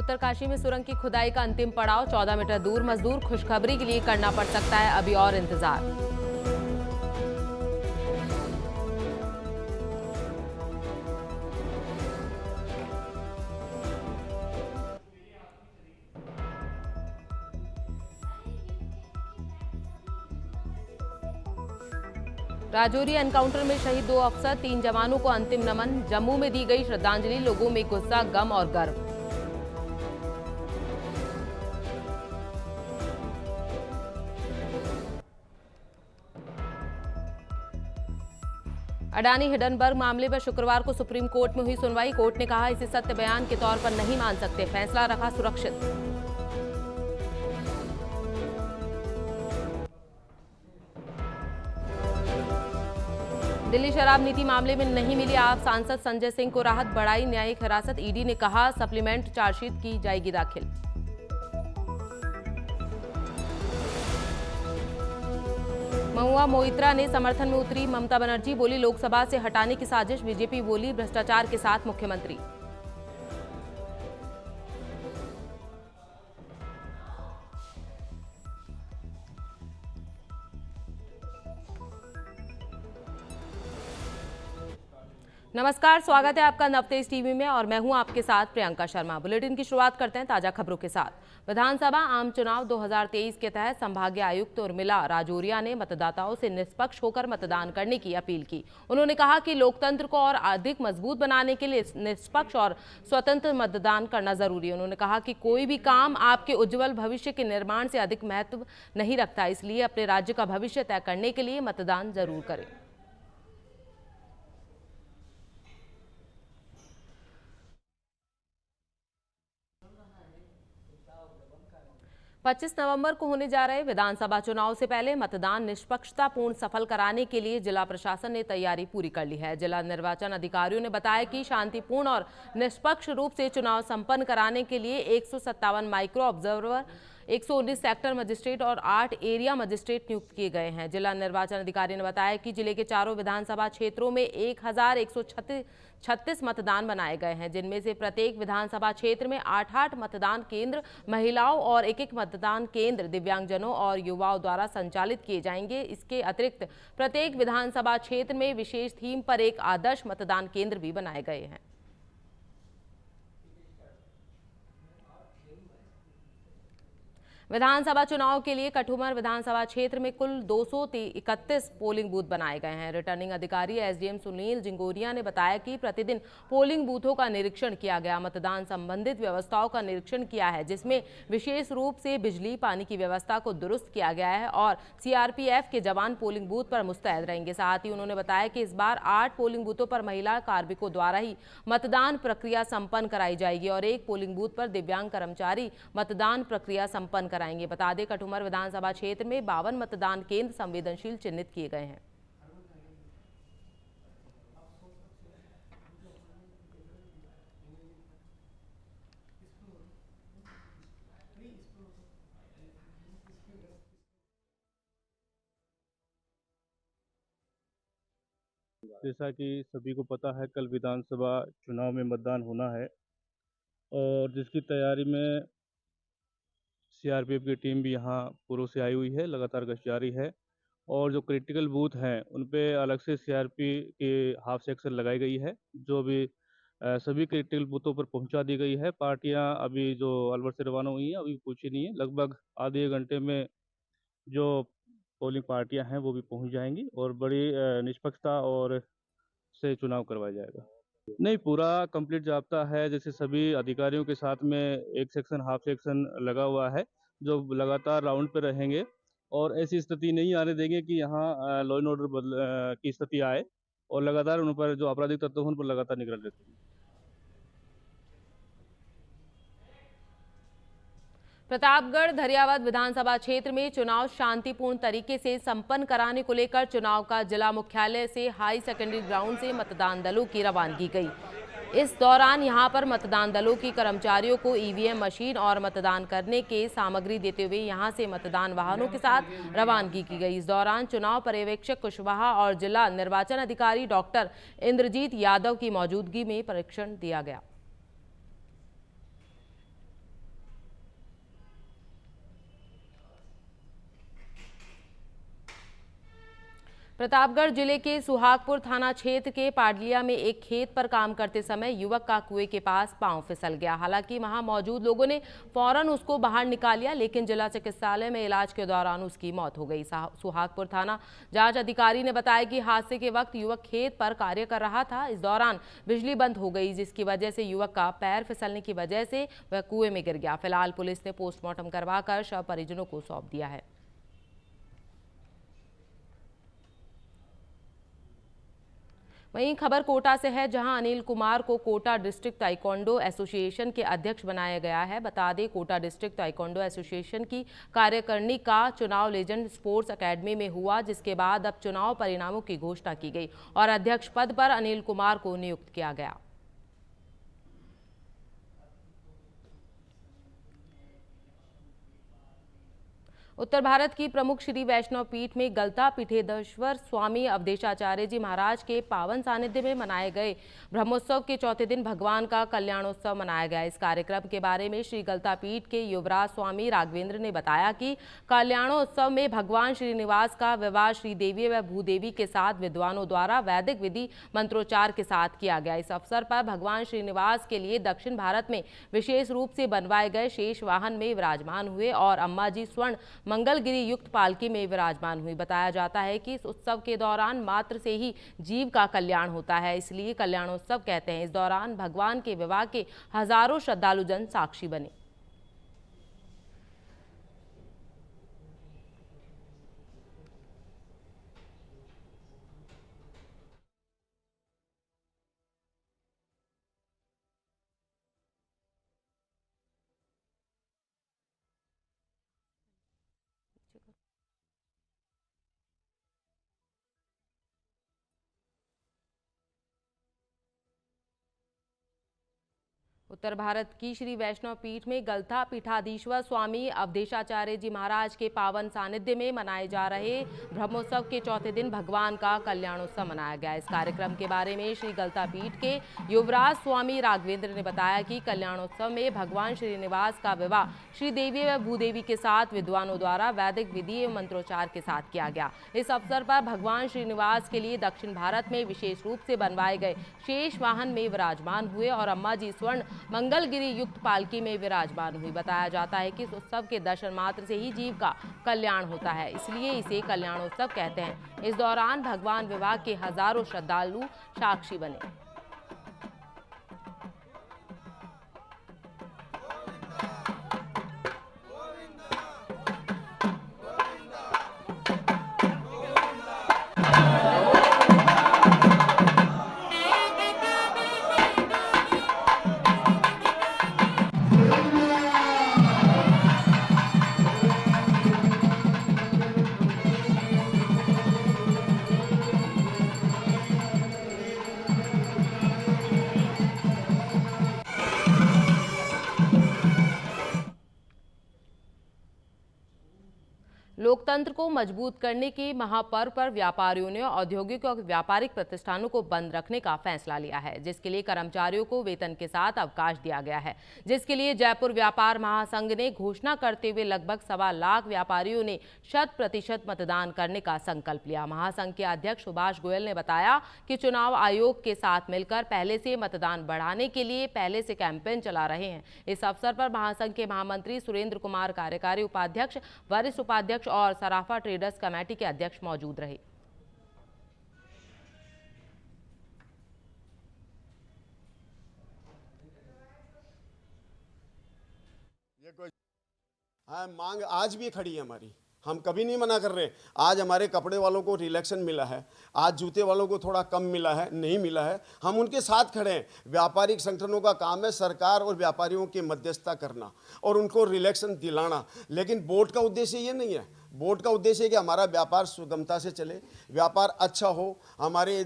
उत्तरकाशी में सुरंग की खुदाई का अंतिम पड़ाव, 14 मीटर दूर मजदूर, खुशखबरी के लिए करना पड़ सकता है अभी और इंतजार। राजौरी एनकाउंटर में शहीद 2 अफसर, 3 जवानों को अंतिम नमन। जम्मू में दी गई श्रद्धांजलि, लोगों में गुस्सा, गम और गर्व। अडानी हिडनबर्ग मामले पर शुक्रवार को सुप्रीम कोर्ट में हुई सुनवाई। कोर्ट ने कहा इसे सत्य बयान के तौर पर नहीं मान सकते, फैसला रखा सुरक्षित। दिल्ली शराब नीति मामले में नहीं मिली आप सांसद संजय सिंह को राहत, बढ़ाई न्यायिक हिरासत। ईडी ने कहा सप्लीमेंट चार्जशीट की जाएगी दाखिल। महुआ मोइत्रा ने समर्थन में उतरी, ममता बनर्जी बोली लोकसभा से हटाने की साजिश, बीजेपी बोली भ्रष्टाचार के साथ मुख्यमंत्री। नमस्कार, स्वागत है आपका नवतेज टीवी में और मैं हूं आपके साथ प्रियंका शर्मा। बुलेटिन की शुरुआत करते हैं ताजा खबरों के साथ। विधानसभा आम चुनाव 2023 के तहत संभागीय आयुक्त उर्मिला राजौरिया ने मतदाताओं से निष्पक्ष होकर मतदान करने की अपील की। उन्होंने कहा कि लोकतंत्र को और अधिक मजबूत बनाने के लिए निष्पक्ष और स्वतंत्र मतदान करना जरूरी है। उन्होंने कहा कि कोई भी काम आपके उज्जवल भविष्य के निर्माण से अधिक महत्व नहीं रखता, इसलिए अपने राज्य का भविष्य तय करने के लिए मतदान जरूर करें। 25 नवंबर को होने जा रहे विधानसभा चुनाव से पहले मतदान निष्पक्षतापूर्ण सफल कराने के लिए जिला प्रशासन ने तैयारी पूरी कर ली है। जिला निर्वाचन अधिकारियों ने बताया कि शांतिपूर्ण और निष्पक्ष रूप से चुनाव संपन्न कराने के लिए 157 माइक्रो ऑब्जर्वर, 119 सेक्टर मजिस्ट्रेट और 8 एरिया मजिस्ट्रेट नियुक्त किए गए हैं। जिला निर्वाचन अधिकारी ने बताया कि जिले के चारों विधानसभा क्षेत्रों में 1136 मतदान बनाए गए हैं, जिनमें से प्रत्येक विधानसभा क्षेत्र में 8-8 मतदान केंद्र महिलाओं और 1-1 मतदान केंद्र दिव्यांगजनों और युवाओं द्वारा संचालित किए जाएंगे। इसके अतिरिक्त प्रत्येक विधानसभा क्षेत्र में विशेष थीम पर एक आदर्श मतदान केंद्र भी बनाए गए हैं। विधानसभा चुनाव के लिए कठुमर विधानसभा क्षेत्र में कुल 231 पोलिंग बूथ बनाए गए हैं। रिटर्निंग अधिकारी एसडीएम सुनील जिंगोरिया ने बताया कि प्रतिदिन पोलिंग बूथों का निरीक्षण किया गया, मतदान संबंधित व्यवस्थाओं का निरीक्षण किया है, जिसमें विशेष रूप से बिजली पानी की व्यवस्था को दुरुस्त किया गया है और सीआरपीएफ के जवान पोलिंग बूथ पर मुस्तैद रहेंगे। साथ ही उन्होंने बताया कि इस बार 8 पोलिंग बूथों पर महिला कार्मिकों द्वारा ही मतदान प्रक्रिया संपन्न कराई जाएगी और 1 पोलिंग बूथ पर दिव्यांग कर्मचारी मतदान प्रक्रिया संपन्न कराएंगे। बता दें कठुमर विधानसभा क्षेत्र में 52 मतदान केंद्र संवेदनशील चिन्हित किए गए हैं। जैसा कि सभी को पता है, कल विधानसभा चुनाव में मतदान होना है और जिसकी तैयारी में सीआरपीएफ की टीम भी यहाँ पूर्व से आई हुई है, लगातार गश्त जारी है और जो क्रिटिकल बूथ हैं उन पे अलग से सीआरपी की हाफ सेक्शन लगाई गई है, जो भी सभी क्रिटिकल बूथों पर पहुंचा दी गई है। पार्टियां अभी जो अलवर से रवाना हुई हैं अभी पहुंची नहीं है, लगभग आधे घंटे में जो पोलिंग पार्टियां हैं वो भी पहुंच जाएंगी और बड़ी निष्पक्षता और से चुनाव करवाया जाएगा। नहीं, पूरा कंप्लीट जाब्ता है। जैसे सभी अधिकारियों के साथ में एक सेक्शन हाफ सेक्शन लगा हुआ है जो लगातार राउंड पे रहेंगे और ऐसी स्थिति नहीं आने देंगे कि यहाँ लॉ एंड ऑर्डर की स्थिति आए और लगातार उन पर जो आपराधिक तत्व हैं उन पर लगातार निगरानी रखेंगे। प्रतापगढ़ धरियावद विधानसभा क्षेत्र में चुनाव शांतिपूर्ण तरीके से संपन्न कराने को लेकर चुनाव का जिला मुख्यालय से हाई सेकेंडरी ग्राउंड से मतदान दलों की रवानगी गई। इस दौरान यहां पर मतदान दलों की कर्मचारियों को ईवीएम मशीन और मतदान करने के सामग्री देते हुए यहां से मतदान वाहनों के साथ रवानगी की गई। इस दौरान चुनाव पर्यवेक्षक कुशवाहा और जिला निर्वाचन अधिकारी डॉक्टर इंद्रजीत यादव की मौजूदगी में परीक्षण दिया गया। प्रतापगढ़ जिले के सुहागपुर थाना क्षेत्र के पाडलिया में एक खेत पर काम करते समय युवक का कुएं के पास पांव फिसल गया। हालांकि वहां मौजूद लोगों ने फौरन उसको बाहर निकाल लिया, लेकिन जिला चिकित्सालय में इलाज के दौरान उसकी मौत हो गई। सुहागपुर थाना जांच अधिकारी ने बताया कि हादसे के वक्त युवक खेत पर कार्य कर रहा था। इस दौरान बिजली बंद हो गई, जिसकी वजह से युवक का पैर फिसलने की वजह से वह कुएं में गिर गया। फिलहाल पुलिस ने पोस्टमार्टम करवाकर शव परिजनों को सौंप दिया है। वहीं खबर कोटा से है, जहां अनिल कुमार को कोटा डिस्ट्रिक्ट ताइक्वांडो एसोसिएशन के अध्यक्ष बनाया गया है। बता दें, कोटा डिस्ट्रिक्ट ताइक्वांडो एसोसिएशन की कार्यकारिणी का चुनाव लेजेंड स्पोर्ट्स एकेडमी में हुआ, जिसके बाद अब चुनाव परिणामों की घोषणा की गई और अध्यक्ष पद पर अनिल कुमार को नियुक्त किया गया। उत्तर भारत की प्रमुख श्री वैष्णव पीठ में गलता पीठेश्वर स्वामी अवधेशाचार्य जी महाराज के पावन सानिध्य में मनाए गए ब्रह्मोत्सव के चौथे दिन भगवान का कल्याणोत्सव मनाया गया। इस कार्यक्रम के बारे में श्री गलता पीठ के युवराज स्वामी राघवेंद्र ने बताया कि कल्याणोत्सव में भगवान श्रीनिवास का विवाह श्रीदेवी व भूदेवी के साथ विद्वानों द्वारा वैदिक विधि मंत्रोच्चार के साथ किया गया। इस अवसर पर भगवान श्रीनिवास के लिए दक्षिण भारत में विशेष रूप से बनवाए गए शेष वाहन में विराजमान हुए और अम्मा जी स्वर्ण मंगलगिरी युक्त पालकी में विराजमान हुई। बताया जाता है कि इस उत्सव के दौरान मात्र से ही जीव का कल्याण होता है, इसलिए कल्याणोत्सव कहते हैं। इस दौरान भगवान के विवाह के हजारों श्रद्धालुजन साक्षी बने। उत्तर भारत की श्री वैष्णव पीठ में गलता पीठाधीश्वर स्वामी अवधेशाचार्य जी महाराज के पावन सानिध्य में मनाए जा रहे ब्रह्मोत्सव के चौथे दिन भगवान का कल्याणोत्सव मनाया गया। इस कार्यक्रम के बारे में श्री गलता पीठ के युवराज स्वामी राघवेंद्र ने बताया कि कल्याणोत्सव में भगवान श्रीनिवास का विवाह श्रीदेवी व भूदेवी के साथ विद्वानों द्वारा वैदिक विधि एवं मंत्रोच्चार के साथ किया गया। इस अवसर पर भगवान श्रीनिवास के लिए दक्षिण भारत में विशेष रूप से बनवाए गए शेष वाहन में विराजमान हुए और अम्मा जी स्वर्ण मंगलगिरी युक्त पालकी में विराजमान हुई। बताया जाता है कि इस उत्सव के दर्शन मात्र से ही जीव का कल्याण होता है, इसलिए इसे कल्याणोत्सव कहते हैं। इस दौरान भगवान विवाह के हजारों श्रद्धालु साक्षी बने। लोकतंत्र को मजबूत करने के महापर्व पर व्यापारियों ने औद्योगिक और व्यापारिक प्रतिष्ठानों को बंद रखने का फैसला लिया है, जिसके लिए कर्मचारियों को वेतन के साथ अवकाश दिया गया है, जिसके लिए जयपुर व्यापार महासंघ ने घोषणा करते हुए लगभग 1.25 लाख व्यापारियों ने 100% मतदान करने का संकल्प लिया। महासंघ के अध्यक्ष सुभाष गोयल ने बताया कि चुनाव आयोग के साथ मिलकर पहले से मतदान बढ़ाने के लिए पहले से कैंपेन चला रहे हैं। इस अवसर पर महासंघ के महामंत्री सुरेंद्र कुमार, कार्यकारी उपाध्यक्ष, वरिष्ठ उपाध्यक्ष और सराफा ट्रेडर्स कमेटी के अध्यक्ष मौजूद रहे। ये कोई मांग आज भी खड़ी है हमारी, हम कभी नहीं मना कर रहे। आज हमारे कपड़े वालों को रिलैक्सन मिला है, आज जूते वालों को थोड़ा कम मिला है, नहीं मिला है, हम उनके साथ खड़े हैं। व्यापारिक संगठनों का काम है सरकार और व्यापारियों की मध्यस्थता करना और उनको रिलैक्सन दिलाना, लेकिन बोर्ड का उद्देश्य ये नहीं है। बोर्ड का उद्देश्य है कि हमारा व्यापार सुगमता से चले, व्यापार अच्छा हो, हमारे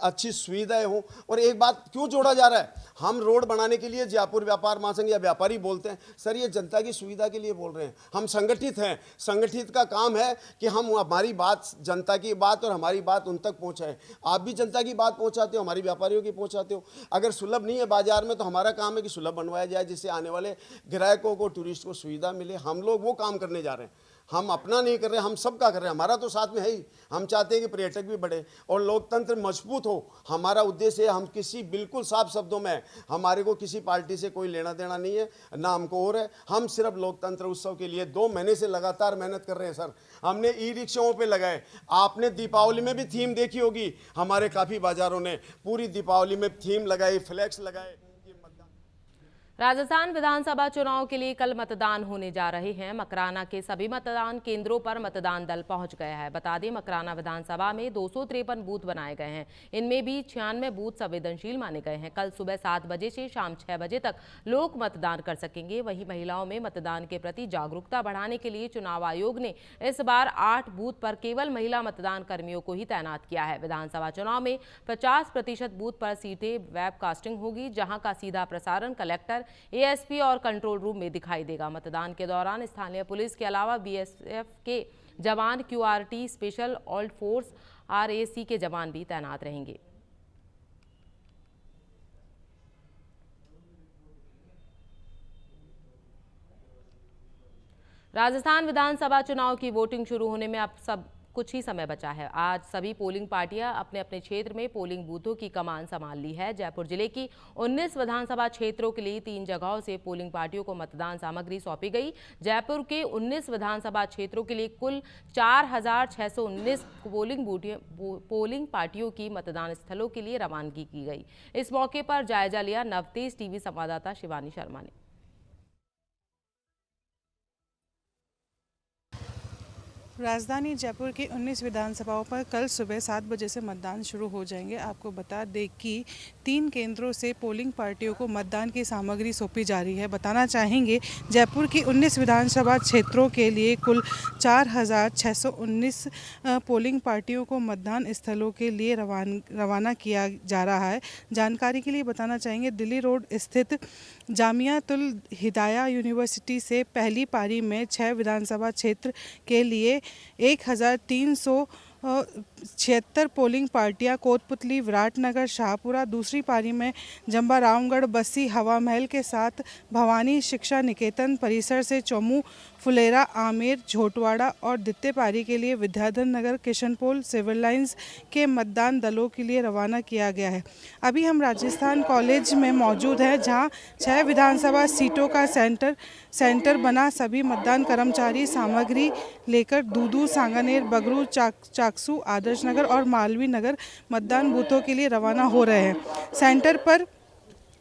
अच्छी सुविधाएं हो। और एक बात क्यों जोड़ा जा रहा है, हम रोड बनाने के लिए जयपुर व्यापार महासंघ या व्यापारी बोलते हैं, सर ये जनता की सुविधा के लिए बोल रहे हैं। हम संगठित हैं, संगठित का काम है कि हम हमारी बात, जनता की बात और हमारी बात उन तक पहुँचाएँ। आप भी जनता की बात पहुँचाते हो, हमारी व्यापारियों की पहुँचाते हो। अगर सुलभ नहीं है बाजार में तो हमारा काम है कि सुलभ बनवाया जाए, जिससे आने वाले ग्राहकों को, टूरिस्ट को सुविधा मिले। हम लोग वो काम करने जा रहे हैं। हम अपना नहीं कर रहे, हम सबका कर रहे हैं, हमारा तो साथ में है ही। हम चाहते हैं कि पर्यटक भी बढ़े और लोकतंत्र मजबूत हो। हमारा उद्देश्य है, हम किसी बिल्कुल साफ शब्दों में, हमारे को किसी पार्टी से कोई लेना देना नहीं है, ना हमको और है। हम सिर्फ लोकतंत्र उत्सव के लिए 2 महीने से लगातार मेहनत कर रहे हैं सर। हमने ई रिक्शाओं पे लगाए, आपने दीपावली में भी थीम देखी होगी, हमारे काफ़ी बाजारों ने पूरी दीपावली में थीम लगाई, फ्लैक्स लगाए। राजस्थान विधानसभा चुनाव के लिए कल मतदान होने जा रहे हैं। मकराना के सभी मतदान केंद्रों पर मतदान दल पहुंच गया है। बता दें, मकराना विधानसभा में 253 बूथ बनाए गए हैं। इनमें भी 96 बूथ संवेदनशील माने गए हैं। कल सुबह 7 बजे से शाम 6 बजे तक लोग मतदान कर सकेंगे। वहीं महिलाओं में मतदान के प्रति जागरूकता बढ़ाने के लिए चुनाव आयोग ने इस बार 8 बूथ पर केवल महिला मतदान कर्मियों को ही तैनात किया है। विधानसभा चुनाव में 50% बूथ पर सीधे वेबकास्टिंग होगी, जहां का सीधा प्रसारण कलेक्टर, एएसपी और कंट्रोल रूम में दिखाई देगा। मतदान के दौरान स्थानीय पुलिस के अलावा बीएसएफ के जवान, QRT, special alt force, RAC के जवान भी तैनात रहेंगे। राजस्थान विधानसभा चुनाव की वोटिंग शुरू होने में अब सब कुछ ही समय बचा है। आज सभी पोलिंग पार्टियां अपने अपने क्षेत्र में पोलिंग बूथों की कमान संभाल ली है। जयपुर जिले की 19 विधानसभा क्षेत्रों के लिए 3 जगहों से पोलिंग पार्टियों को मतदान सामग्री सौंपी गई। जयपुर के 19 विधानसभा क्षेत्रों के लिए कुल 4619 पोलिंग पार्टियों की मतदान स्थलों के लिए रवानगी की गई। इस मौके पर जायजा लिया नवतेज टीवी संवाददाता शिवानी शर्मा ने। राजधानी जयपुर की 19 विधानसभाओं पर कल सुबह 7 बजे से मतदान शुरू हो जाएंगे। आपको बता दें कि 3 केंद्रों से पोलिंग पार्टियों को मतदान की सामग्री सौंपी जा रही है। बताना चाहेंगे, जयपुर की 19 विधानसभा क्षेत्रों के लिए कुल 4619 पोलिंग पार्टियों को मतदान स्थलों के लिए रवाना किया जा रहा है। जानकारी के लिए बताना चाहेंगे, दिल्ली रोड स्थित जामियातुल हिदाया यूनिवर्सिटी से पहली पारी में 6 विधानसभा क्षेत्र के लिए 1376 पोलिंग पार्टियां कोटपुतली, विराटनगर, शाहपुरा, दूसरी पारी में जंबा रामगढ़, बस्सी, हवा महल के साथ भवानी शिक्षा निकेतन परिसर से चौमू, फुलेरा, आमेर, झोटवाड़ा और द्वितीय पारी के लिए विद्याधर नगर, किशनपोल, सिविल लाइंस के मतदान दलों के लिए रवाना किया गया है। अभी हम राजस्थान कॉलेज में मौजूद हैं, जहां 6 विधानसभा सीटों का सेंटर बना। सभी मतदान कर्मचारी सामग्री लेकर दूदू, सांगानेर, बगरू, चाकसू, आदर्श नगर और मालवीय नगर मतदान बूथों के लिए रवाना हो रहे हैं। सेंटर पर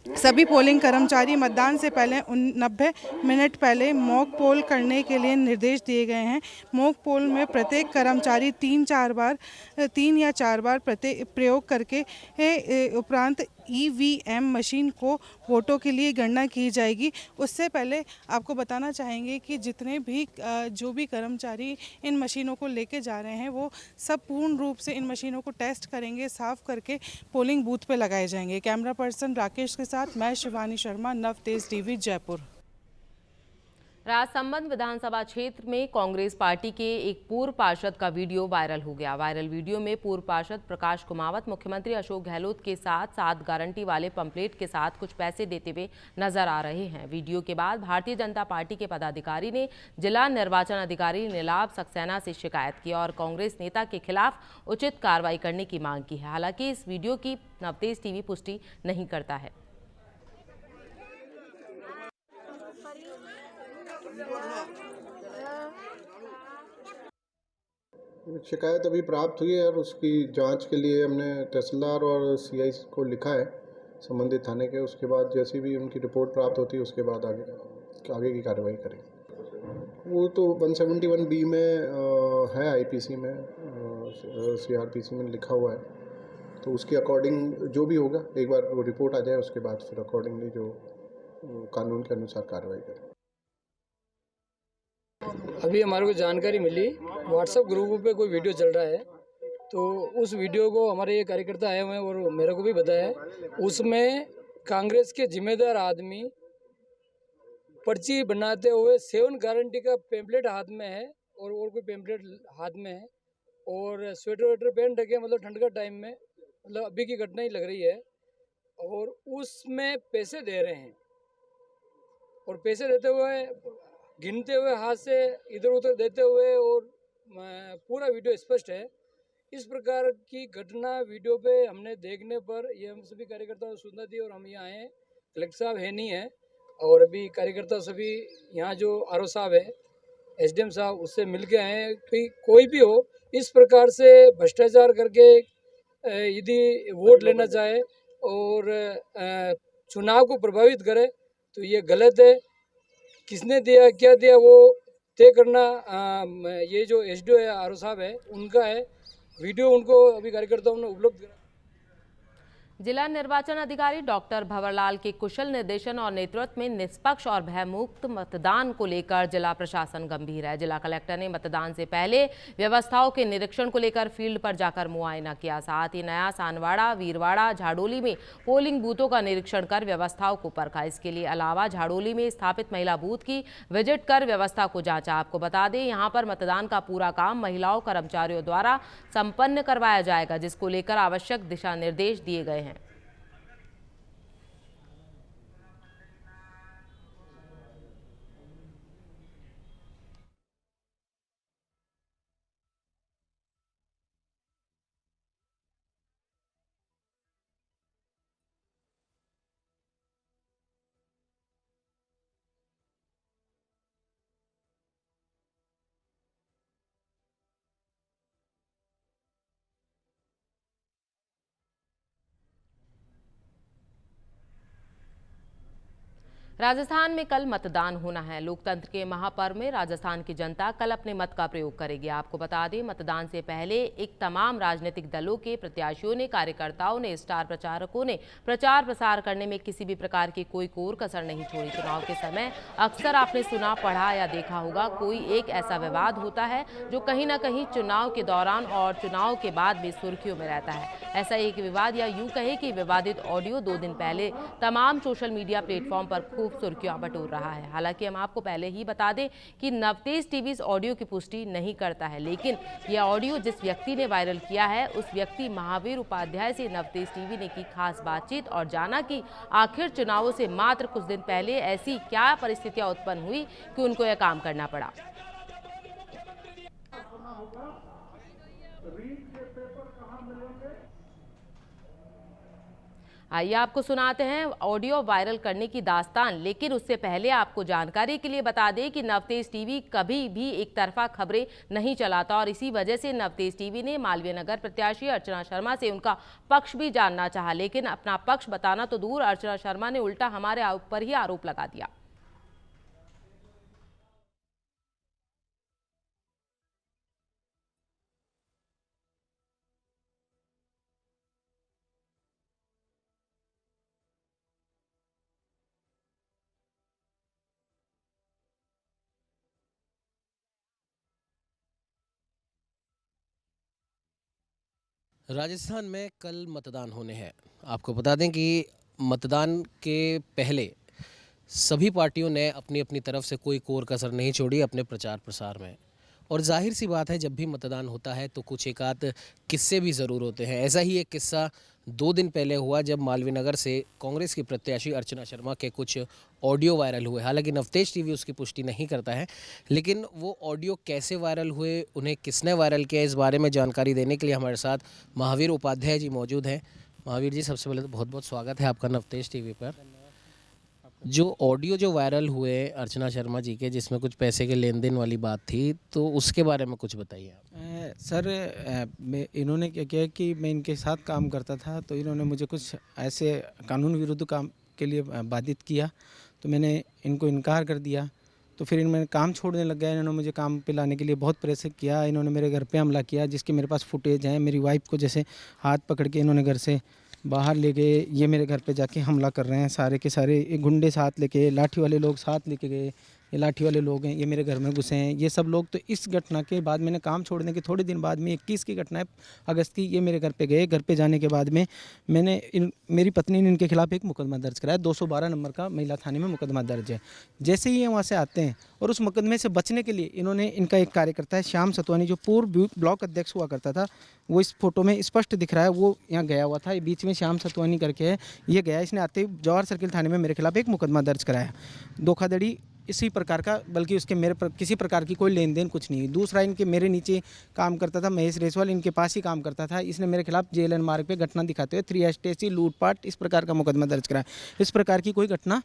सभी पोलिंग कर्मचारी मतदान से पहले 90 मिनट पहले मॉक पोल करने के लिए निर्देश दिए गए हैं। मॉक पोल में प्रत्येक कर्मचारी 3 या 4 बार प्रयोग करके उपरांत ईवीएम मशीन को वोटों के लिए गणना की जाएगी। उससे पहले आपको बताना चाहेंगे कि जितने भी जो भी कर्मचारी इन मशीनों को लेके जा रहे हैं, वो सब पूर्ण रूप से इन मशीनों को टेस्ट करेंगे, साफ करके पोलिंग बूथ पे लगाए जाएंगे। कैमरा पर्सन राकेश के साथ मैं शिवानी शर्मा, नवतेज टीवी, जयपुर। राजसमंद विधानसभा क्षेत्र में कांग्रेस पार्टी के एक पूर्व पार्षद का वीडियो वायरल हो गया। वायरल वीडियो में पूर्व पार्षद प्रकाश कुमावत मुख्यमंत्री अशोक गहलोत के साथ 7 गारंटी वाले पंपलेट के साथ कुछ पैसे देते हुए नजर आ रहे हैं। वीडियो के बाद भारतीय जनता पार्टी के पदाधिकारी ने जिला निर्वाचन अधिकारी नीलाभ सक्सेना से शिकायत की और कांग्रेस नेता के खिलाफ उचित कार्रवाई करने की मांग की है। हालांकि इस वीडियो की नवतेज टीवी पुष्टि नहीं करता है। शिकायत अभी प्राप्त हुई है और उसकी जांच के लिए हमने तहसीलदार और सीआई को लिखा है संबंधित थाने के। उसके बाद जैसी भी उनकी रिपोर्ट प्राप्त होती है उसके बाद आगे की कार्रवाई करेंगे। वो तो 171B में है, आईपीसी में, सीआरपीसी में लिखा हुआ है, तो उसके अकॉर्डिंग जो भी होगा, एक बार वो रिपोर्ट आ जाए उसके बाद फिर अकॉर्डिंगली जो कानून के अनुसार कार्रवाई करें। अभी हमारे को जानकारी मिली, व्हाट्सएप ग्रुप पे कोई वीडियो चल रहा है, तो उस वीडियो को हमारे ये कार्यकर्ता आए हुए हैं और मेरे को भी बताया है। उसमें कांग्रेस के जिम्मेदार आदमी पर्ची बनाते हुए 7 गारंटी का पेम्पलेट हाथ में है और कोई पेम्पलेट हाथ में है और स्वेटर वेटर पहन रखे, मतलब ठंड का टाइम में, मतलब अभी की घटना ही लग रही है। और उसमें पैसे दे रहे हैं और पैसे देते हुए गिनते हुए हाथ से इधर उधर देते हुए, और पूरा वीडियो स्पष्ट है। इस प्रकार की घटना वीडियो पे हमने देखने पर ये हम सभी कार्यकर्ताओं को सूचना दी और हम यहाँ आए। कलेक्टर साहब है नहीं है, और अभी कार्यकर्ता सभी यहाँ जो आरओ साहब है, एसडीएम साहब, उससे मिल के आए कि कोई भी हो इस प्रकार से भ्रष्टाचार करके यदि वोट लेना चाहे और चुनाव को प्रभावित करे तो ये गलत है। किसने दिया, क्या दिया, वो तय करना ये जो एसडीओ है, आरओ साहब है, उनका है। वीडियो उनको अभी कार्यकर्ताओं ने उपलब्ध करा। जिला निर्वाचन अधिकारी डॉक्टर भंवरलाल के कुशल निर्देशन और नेतृत्व में निष्पक्ष और भयमुक्त मतदान को लेकर जिला प्रशासन गंभीर है। जिला कलेक्टर ने मतदान से पहले व्यवस्थाओं के निरीक्षण को लेकर फील्ड पर जाकर मुआयना किया। साथ ही नया सानवाड़ा, वीरवाड़ा, झाड़ोली में पोलिंग बूथों का निरीक्षण कर व्यवस्थाओं को परखा। इसके लिए अलावा झाड़ोली में स्थापित महिला बूथ की विजिट कर व्यवस्था को जांचा। आपको बता दें, यहाँ पर मतदान का पूरा काम महिलाओं कर्मचारियों द्वारा संपन्न करवाया जाएगा, जिसको लेकर आवश्यक दिशा निर्देश दिए गए हैं। राजस्थान में कल मतदान होना है। लोकतंत्र के महापर्व में राजस्थान की जनता कल अपने मत का प्रयोग करेगी। आपको बता दें, मतदान से पहले एक तमाम राजनीतिक दलों के प्रत्याशियों ने, कार्यकर्ताओं ने, स्टार प्रचारकों ने प्रचार प्रसार करने में किसी भी प्रकार की कोई कोर कसर नहीं छोड़ी। चुनाव के समय अक्सर आपने सुना, पढ़ा या देखा होगा, कोई एक ऐसा विवाद होता है जो कहीं ना कहीं चुनाव के दौरान और चुनाव के बाद भी सुर्खियों में रहता है। ऐसा एक विवाद, या यूं कहे कि विवादित ऑडियो 2 दिन पहले तमाम सोशल मीडिया प्लेटफॉर्म पर खूब सुर्खियां बटोर रहा है। हालांकि हम आपको पहले ही बता दें कि नवतेज टीवी इस ऑडियो की पुष्टि नहीं करता है, लेकिन यह ऑडियो जिस व्यक्ति ने वायरल किया है, उस व्यक्ति महावीर उपाध्याय से नवतेज टीवी ने की खास बातचीत और जाना कि आखिर चुनावों से मात्र कुछ दिन पहले ऐसी क्या परिस्थितियां उत्पन्न हुई कि उनको यह काम करना पड़ा। आइए आपको सुनाते हैं ऑडियो वायरल करने की दास्तान, लेकिन उससे पहले आपको जानकारी के लिए बता दें कि नवतेज टीवी कभी भी एक तरफा खबरें नहीं चलाता और इसी वजह से नवतेज टीवी ने मालवीय नगर प्रत्याशी अर्चना शर्मा से उनका पक्ष भी जानना चाहा, लेकिन अपना पक्ष बताना तो दूर, अर्चना शर्मा ने उल्टा हमारे ऊपर ही आरोप लगा दिया। राजस्थान में कल मतदान होने हैं। आपको बता दें कि मतदान के पहले सभी पार्टियों ने अपनी अपनी तरफ से कोई कोर कसर नहीं छोड़ी अपने प्रचार प्रसार में, और जाहिर सी बात है जब भी मतदान होता है तो कुछ एक आध किस्से भी ज़रूर होते हैं। ऐसा ही एक किस्सा 2 दिन पहले हुआ जब मालवीय नगर से कांग्रेस की प्रत्याशी अर्चना शर्मा के कुछ ऑडियो वायरल हुए। हालांकि नवतेज टीवी उसकी पुष्टि नहीं करता है, लेकिन वो ऑडियो कैसे वायरल हुए, उन्हें किसने वायरल किया, इस बारे में जानकारी देने के लिए हमारे साथ महावीर उपाध्याय जी मौजूद हैं। महावीर जी, सबसे पहले तो बहुत बहुत स्वागत है आपका नवतेज टीवी पर। जो ऑडियो जो वायरल हुए अर्चना शर्मा जी के, जिसमें कुछ पैसे के लेन देन वाली बात थी, तो उसके बारे में कुछ बताइए आप। सर, इन्होंने क्या किया कि मैं इनके साथ काम करता था, तो इन्होंने मुझे कुछ ऐसे कानून विरुद्ध काम के लिए बाधित किया, तो मैंने इनको इनकार कर दिया। तो फिर मैंने काम छोड़ने लग गया। इन्होंने मुझे काम पे लाने के लिए बहुत प्रेशर किया। इन्होंने मेरे घर पे हमला किया, जिसके मेरे पास फुटेज हैं। मेरी वाइफ को जैसे हाथ पकड़ के इन्होंने घर से बाहर ले गए, ये मेरे घर पे जाके हमला कर रहे हैं। सारे के सारे ये गुंडे साथ लेके, लाठी वाले लोग साथ लेके गए। ये लाठी वाले लोग हैं, ये मेरे घर में घुसे हैं, ये सब लोग। तो इस घटना के बाद मैंने काम छोड़ने के थोड़े दिन बाद में 21 की घटना है, अगस्त की, ये मेरे घर पे गए। घर पे जाने के बाद में मैंने मेरी पत्नी ने इनके खिलाफ एक मुकदमा दर्ज कराया। 212 नंबर का महिला थाने में मुकदमा दर्ज है। जैसे ही ये वहाँ से आते हैं और उस मुकदमे से बचने के लिए इन्होंने, इनका एक कार्यकर्ता है श्याम सतवानी, जो पूर्व ब्लॉक अध्यक्ष हुआ करता था, वो इस फोटो में स्पष्ट दिख रहा है, वो यहाँ गया हुआ था। ये बीच में श्याम सतवानी करके है, ये गया। इसने आते ही जवाहर सर्किल थाने में मेरे खिलाफ एक मुकदमा दर्ज कराया। धोखाधड़ी इसी प्रकार का, बल्कि उसके किसी प्रकार की कोई लेन देन कुछ नहीं हुई। दूसरा, इनके मेरे नीचे काम करता था महेश रेसवाल, इनके पास ही काम करता था। इसने मेरे खिलाफ जेएलएन मार्ग पे घटना दिखाते हुए 3 लूटपाट इस प्रकार का मुकदमा दर्ज कराया। इस प्रकार की कोई घटना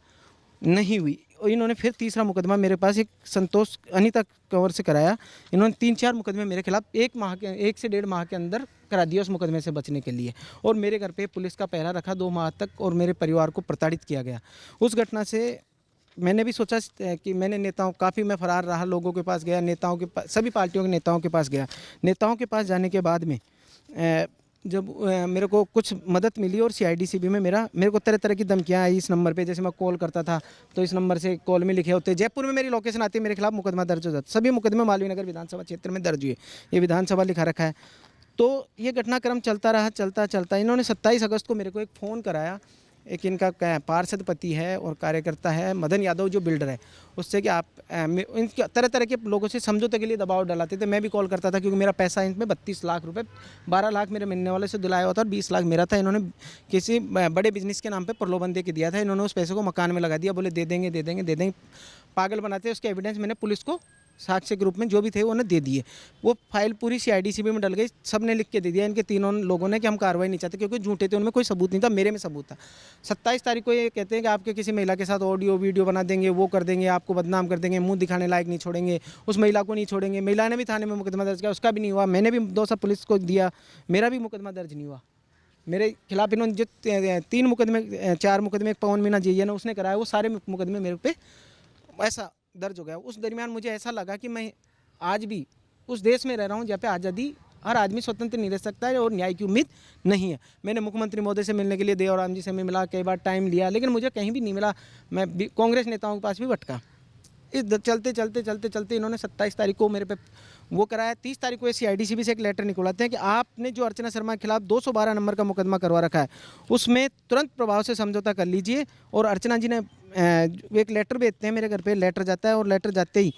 नहीं हुई। और इन्होंने फिर तीसरा मुकदमा मेरे पास एक संतोष अनीता कंवर से कराया। इन्होंने 3-4 मुकदमे मेरे खिलाफ 1 से 1.5 माह के अंदर करा दिया उस मुकदमे से बचने के लिए। और मेरे घर पे पुलिस का पहरा रखा 2 माह तक और मेरे परिवार को प्रताड़ित किया गया। उस घटना से मैंने भी सोचा कि मैंने मैं फरार रहा, लोगों के पास गया, नेताओं के पास, सभी पार्टियों के नेताओं के पास गया। नेताओं के पास जाने के बाद में जब मेरे को कुछ मदद मिली और CIDCB में मेरे को तरह तरह की धमकियाँ आई इस नंबर पे। जैसे मैं कॉल करता था तो इस नंबर से कॉल में लिखे होते, जयपुर में मेरी लोकेशन आती है, मेरे खिलाफ मुकदमा दर्ज हो जाता। सभी मुकदमे मालवीय नगर विधानसभा क्षेत्र में दर्ज हुए, ये विधानसभा लिखा रखा है। तो ये घटनाक्रम चलता रहा, चलता। इन्होंने 27 अगस्त को मेरे को एक फ़ोन कराया, एक इनका पार्षद पति है और कार्यकर्ता है मदन यादव जो बिल्डर है, उससे कि आप इनके तरह तरह के लोगों से समझौते के लिए दबाव डालाते थे। मैं भी कॉल करता था क्योंकि मेरा पैसा इनमें 32 लाख रुपए, 12 लाख मेरे मिलने वाले से दिलाया हुआ था और 20 लाख मेरा था। इन्होंने किसी बड़े बिजनेस के नाम पे प्रलोभन दे के दिया था। इन्होंने उस पैसे को मकान में लगा दिया, बोले दे देंगे। पागल बनाते। उसके एविडेंस मैंने पुलिस को साक्ष्य के रूप में जो भी थे उन्हें दे दिए। वो फाइल पूरी CIDCB में डल गई, सब ने लिख के दे दिया इनके तीनों लोगों ने कि हम कार्रवाई नहीं चाहते, क्योंकि झूठे थे, उनमें कोई सबूत नहीं था, मेरे में सबूत था। 27 तारीख को ये कहते हैं कि आपके किसी महिला के साथ ऑडियो वीडियो बना देंगे, वो कर देंगे, आपको बदनाम कर देंगे, मुंह दिखाने लायक नहीं छोड़ेंगे, उस महिला को नहीं छोड़ेंगे। महिला ने भी थाने में मुकदमा दर्ज किया, उसका भी नहीं हुआ। मैंने भी 200 पुलिस को दिया, मेरा भी मुकदमा दर्ज नहीं हुआ। मेरे खिलाफ इन्होंने जो 4 मुकदमे पवन मीना JN ने उसने कराया, वो सारे मुकदमे मेरे पे ऐसा दर्ज हो गया। उस दरमियान मुझे ऐसा लगा कि मैं आज भी उस देश में रह रहा हूँ जहाँ पे आज़ादी, हर आदमी स्वतंत्र नहीं रह सकता है और न्याय की उम्मीद नहीं है। मैंने मुख्यमंत्री महोदय से मिलने के लिए देवराम जी से मैं मिला, कई बार टाइम लिया, लेकिन मुझे कहीं भी नहीं मिला। मैं कांग्रेस नेताओं के पास भी भटका। इस चलते इन्होंने 27 तारीख को मेरे पे वो कराया। 30 तारीख को CIDCB से एक लेटर निकलवाते हैं कि आपने जो अर्चना शर्मा के खिलाफ 212 नंबर का मुकदमा करवा रखा है, उसमें तुरंत प्रभाव से समझौता कर लीजिए। और अर्चना जी ने एक लेटर भेजते हैं मेरे घर पे, लेटर जाता है और लेटर जाते ही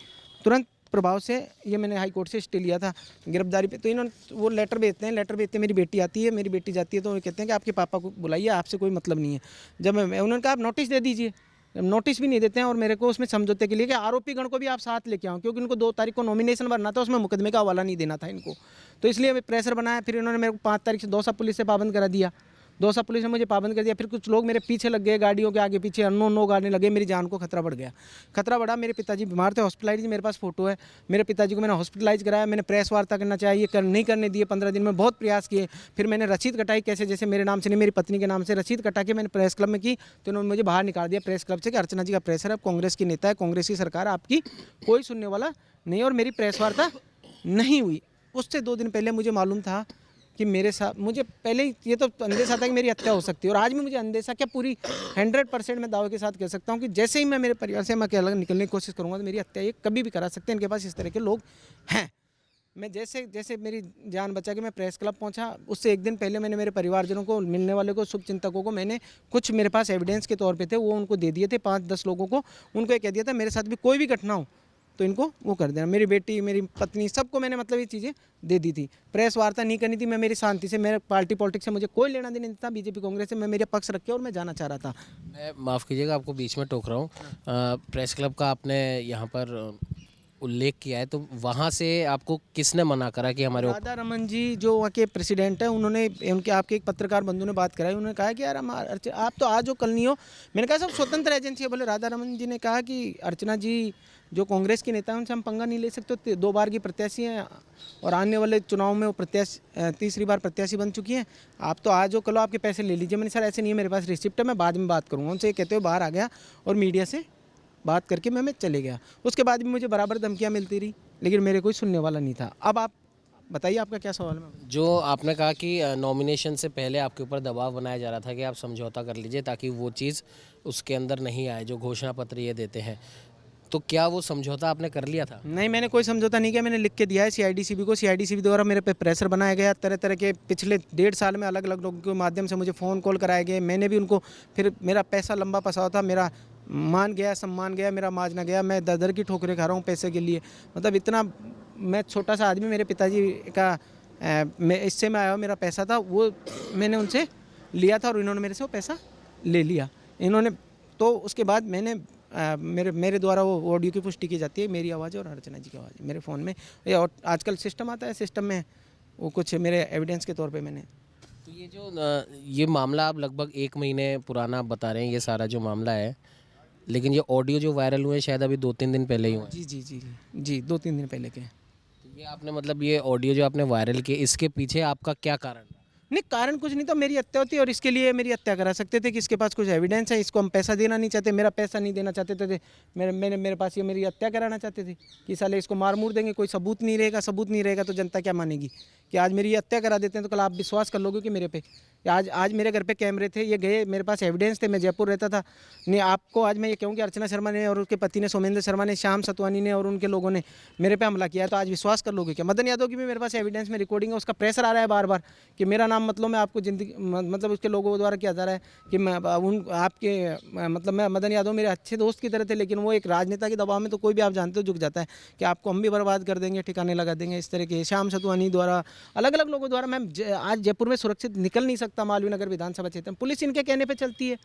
तुरंत प्रभाव से, ये मैंने हाई कोर्ट से स्टे लिया था गिरफ्तारी पे, तो इन्होंने वो लेटर भेजते हैं। मेरी बेटी आती है, मेरी बेटी जाती है, तो वो कहते हैं कि आपके पापा को बुलाइए, आपसे कोई मतलब नहीं है। जब उन्होंने कहा आप नोटिस दे दीजिए, नोटिस भी नहीं देते हैं और मेरे को उसमें समझौते के लिए कि आरोपी गण को भी आप साथ लेके आओ, क्योंकि उनको 2 तारीख को नॉमिनेशन भरना था, उसमें मुकदमे का हवाला नहीं देना था इनको, तो इसलिए प्रेशर बनाया। फिर इन्होंने मेरे को 5 तारीख से दौसा पुलिस से पाबंद करा दिया। दौसा पुलिस ने मुझे पाबंद कर दिया। फिर कुछ लोग मेरे पीछे लग गए, गाड़ियों के आगे पीछे अननोन लोग आने लगे, मेरी जान को खतरा बढ़ गया। खतरा बढ़ा, मेरे पिताजी बीमार थे, हॉस्पिटलाइज, मेरे पास फोटो है। मेरे पिताजी को मैंने हॉस्पिटलाइज कराया, मैंने प्रेस वार्ता करना चाहिए, नहीं करने दिए। 15 दिन में बहुत प्रयास किए। फिर मैंने रसीद कटाई, कैसे जैसे मेरे नाम से नहीं, मेरी पत्नी के नाम से रसीद कटा के मैंने प्रेस क्लब में की, तो उन्होंने मुझे बाहर निकाल दिया प्रेस क्लब से कि अर्चना जी का प्रेशर है, कांग्रेस की नेता है, कांग्रेस की सरकार, आपकी कोई सुनने वाला नहीं। और मेरी प्रेस वार्ता नहीं हुई। उससे 2 दिन पहले मुझे मालूम था कि मेरे साथ, मुझे पहले ही ये तो अंदेशा था कि मेरी हत्या हो सकती है, और आज भी मुझे अंदेशा क्या, पूरी 100% मैं दावे के साथ कह सकता हूँ कि जैसे ही मैं मेरे परिवार से मैं अलग निकलने की कोशिश करूँगा तो मेरी हत्या ये कभी भी करा सकते हैं। इनके पास इस तरह के लोग हैं। मैं जैसे मेरी जान बचा के मैं प्रेस क्लब पहुंचा, उससे 1 दिन पहले मैंने मेरे परिवारजनों को, मिलने वाले को, शुभचिंतकों को, मैंने कुछ मेरे पास एविडेंस के तौर पे थे वो उनको दे दिए थे। 5-10 लोगों को उनको ये कह दिया था मेरे साथ भी कोई भी घटना हो तो इनको वो कर देना। मेरी बेटी, मेरी पत्नी, सबको मैंने मतलब ये चीज़ें दे दी थी। प्रेस वार्ता नहीं करनी थी, मैं मेरी शांति से, मेरे पार्टी पॉलिटिक्स से मुझे कोई लेना देना नहीं था, बीजेपी कांग्रेस से मैं मेरे पक्ष रख के और मैं जाना चाह रहा था। मैं माफ़ कीजिएगा, आपको बीच में टोक रहा हूँ। प्रेस क्लब का आपने यहाँ पर उल्लेख किया है, तो वहाँ से आपको किसने मना करा कि हमारे राधा रमन जी जो वहाँ के प्रेसिडेंट हैं, उन्होंने आपके एक पत्रकार बंधु ने बात कराई। उन्होंने कहा कि यार आप तो आज हो कल नहीं हो। मैंने कहा सब स्वतंत्र एजेंसी है। बोले राधा रमन जी ने कहा कि अर्चना जी जो कांग्रेस की नेता हैं उनसे हम पंगा नहीं ले सकते, 2 बार की प्रत्याशी हैं और आने वाले चुनाव में वो तीसरी बार प्रत्याशी बन चुकी हैं। आप तो आज हो कल हो, आपके पैसे ले लीजिए। मैंने सर ऐसे नहीं है, मेरे पास रिसिप्ट है, मैं बाद में बात करूँगा उनसे। कहते हुए बाहर आ गया और मीडिया से बात करके मैं चले गया। उसके बाद भी मुझे बराबर धमकियाँ मिलती रही, लेकिन मेरे कोई सुनने वाला नहीं था। अब आप बताइए, आपका क्या सवाल है? जो आपने कहा कि नॉमिनेशन से पहले आपके ऊपर दबाव बनाया जा रहा था कि आप समझौता कर लीजिए ताकि वो चीज़ उसके अंदर नहीं आए जो घोषणा पत्र ये देते हैं, तो क्या वो समझौता आपने कर लिया था? नहीं, मैंने कोई समझौता नहीं किया। मैंने लिख के दिया है CIDCB को। CIDCB द्वारा मेरे पे प्रेशर बनाया गया। तरह तरह के पिछले 1.5 साल में अलग अलग लोगों के माध्यम से मुझे फ़ोन कॉल कराए गए। मैंने भी उनको, फिर मेरा पैसा लंबा फंसा था, मेरा मान गया, सम्मान गया, मेरा माजना गया। मैं दर की ठोकरें खा रहा हूँ पैसे के लिए। मतलब इतना मैं छोटा सा आदमी, मेरे पिताजी का मैं इससे मैं आया, मेरा पैसा था वो मैंने उनसे लिया था और इन्होंने मेरे से वो पैसा ले लिया। इन्होंने तो उसके बाद मैंने मेरे द्वारा वो ऑडियो की पुष्टि की जाती है, मेरी आवाज़ और अर्चना जी की आवाज़ मेरे फ़ोन में। ये और आजकल सिस्टम आता है, सिस्टम में वो कुछ मेरे एविडेंस के तौर पे मैंने। तो ये जो ये मामला आप लगभग 1 महीने पुराना आप बता रहे हैं, ये सारा जो मामला है, लेकिन ये ऑडियो जो वायरल हुए शायद अभी 2-3 दिन पहले ही हुए हैं। जी जी जी जी 2-3 दिन पहले के। तो ये आपने मतलब ये ऑडियो जो आपने वायरल किए, इसके पीछे आपका क्या कारण रहा? नहीं, कारण कुछ नहीं था, मेरी हत्या होती है और इसके लिए मेरी हत्या करा सकते थे कि इसके पास कुछ एविडेंस है, इसको हम पैसा देना नहीं चाहते, मेरा पैसा नहीं देना चाहते थे, मेरे पास ये मेरी हत्या कराना चाहते थे कि साले इसको मार मूर देंगे, कोई सबूत नहीं रहेगा, सबूत नहीं रहेगा तो जनता क्या मानेगी कि आज मेरी हत्या करा देते हैं तो कल आप विश्वास कर लोगे कि मेरे पे। आज मेरे घर पे कैमरे थे, ये गए, मेरे पास एविडेंस थे, मैं जयपुर रहता था। नहीं, आपको आज मैं ये कहूँ कि अर्चना शर्मा ने और उसके पति ने, सोमेंद्र शर्मा ने, श्याम सतवानी ने और उनके लोगों ने मेरे पे हमला किया है, तो आज विश्वास कर लोगे क्या? मदन यादव की भी मेरे पास एविडेंस में रिकॉर्डिंग है, उसका प्रेशर आ रहा है बार बार कि मेरा नाम मतलब मैं आपको जिंदगी मतलब उसके लोगों द्वारा किया जा रहा है कि मैं मतलब मैं मदन यादव मेरे अच्छे दोस्त की तरह थे, लेकिन वो एक राजनेता के दबाव में तो कोई भी आप जानते हो झुक जाता है कि आपको हम भी बर्बाद कर देंगे, ठिकाने लगा देंगे। इस तरह के श्याम सतवानी द्वारा, अलग अलग लोगों द्वारा मैं आज जयपुर में सुरक्षित निकल नहीं सकता, मालवीय नगर विधानसभा क्षेत्र में। पुलिस इनके कहने पे चलती है